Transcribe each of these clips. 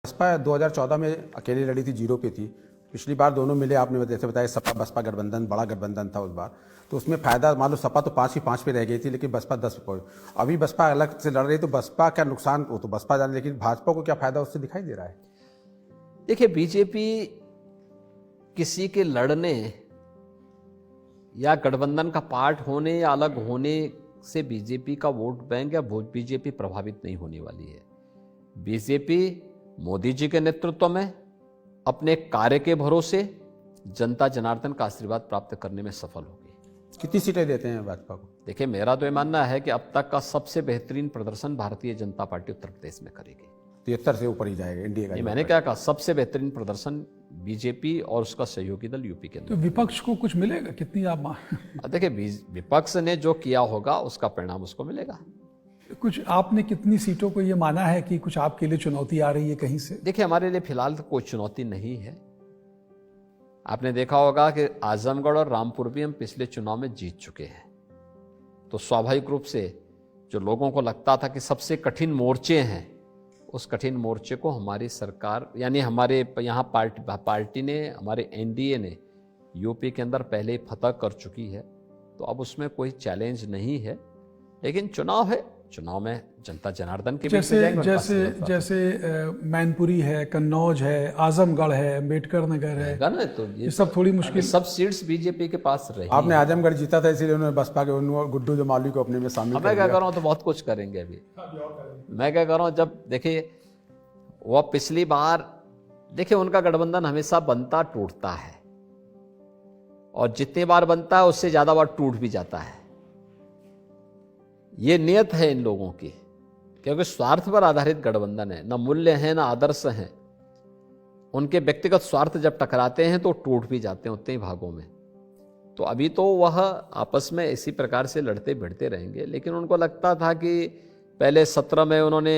बसपा 2014 में अकेली लड़ी थी, जीरो पे थी। पिछली बार दोनों मिले, आपने जैसे बताया सपा बसपा गठबंधन, बड़ा गठबंधन था उस बार, तो उसमें फायदा मान लो सपा तो 5 पे रह गई थी, लेकिन बसपा 10 पे। अभी बसपा अलग से लड़ रही, तो बसपा क्या नुकसान, वो तो बसपा जाने, लेकिन भाजपा को क्या फायदा उससे दिखाई दे रहा है? देखिए, बीजेपी किसी के लड़ने या गठबंधन का पार्ट होने या अलग होने से बीजेपी का वोट बैंक या बीजेपी प्रभावित नहीं होने वाली है। बीजेपी मोदी जी के नेतृत्व में अपने कार्य के भरोसे जनता जनार्दन का आशीर्वाद प्राप्त करने में सफल होगी। कितनी सीटें देते हैं भाजपा को? देखिए, मेरा तो ये मानना है कि अब तक का सबसे बेहतरीन प्रदर्शन भारतीय जनता पार्टी उत्तर प्रदेश में करेगी। 73 से ऊपर ही जाएगा इंडिया का। मैंने क्या कहा, सबसे बेहतरीन प्रदर्शन बीजेपी और उसका सहयोगी दल यूपी के अंदर। तो विपक्ष को कुछ मिलेगा? कितनी आप देखिए, विपक्ष ने जो किया होगा उसका परिणाम उसको मिलेगा। कुछ आपने कितनी सीटों को ये माना है कि कुछ आपके लिए चुनौती आ रही है कहीं से? देखिए, हमारे लिए फिलहाल तो कोई चुनौती नहीं है। आपने देखा होगा कि आजमगढ़ और रामपुर भी हम पिछले चुनाव में जीत चुके हैं, तो स्वाभाविक रूप से जो लोगों को लगता था कि सबसे कठिन मोर्चे हैं, उस कठिन मोर्चे को हमारी सरकार यानी हमारे यहाँ पार्टी ने, हमारे एनडीए ने यूपी के अंदर पहले ही फतह कर चुकी है, तो अब उसमें कोई चैलेंज नहीं है। लेकिन चुनाव है, चुनाव में जनता जनार्दन के जैसे मैनपुरी है, कन्नौज है, आजमगढ़ है, अम्बेडकर नगर है ना, तो ये सब थोड़ी मुश्किल। सब सीट्स बीजेपी के पास रही। आपने आजमगढ़ जीता था, इसलिए उन्होंने बसपा के गुड्डू जमाली को अपने में शामिल कर लिया। मैं क्या कर रहा हूँ, तो बहुत कुछ करेंगे अभी। मैं क्या कर रहा हूँ, जब देखिए वो पिछली बार, देखिए उनका गठबंधन हमेशा बनता टूटता है, और जितनी बार बनता है उससे ज्यादा बार टूट भी जाता है। ये नियत है इन लोगों की, क्योंकि स्वार्थ पर आधारित गठबंधन है, ना मूल्य है ना आदर्श हैं। उनके व्यक्तिगत स्वार्थ जब टकराते हैं तो टूट भी जाते हैं उतने ही भागों में। तो अभी तो वह आपस में इसी प्रकार से लड़ते भिड़ते रहेंगे, लेकिन उनको लगता था कि पहले 17 में उन्होंने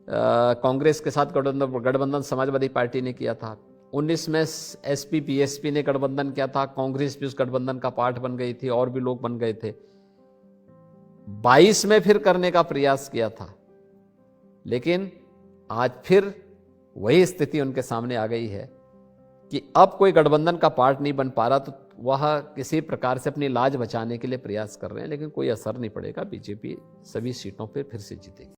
कांग्रेस के साथ गठबंधन समाजवादी पार्टी ने किया था, 19 में एसपी बीएसपी ने गठबंधन किया था, कांग्रेस भी उस गठबंधन का पार्ट बन गई थी और भी लोग बन गए थे। 22 में फिर करने का प्रयास किया था, लेकिन आज फिर वही स्थिति उनके सामने आ गई है कि अब कोई गठबंधन का पार्ट नहीं बन पा रहा, तो वह किसी प्रकार से अपनी लाज बचाने के लिए प्रयास कर रहे हैं, लेकिन कोई असर नहीं पड़ेगा। बीजेपी सभी सीटों पर फिर से जीतेगी।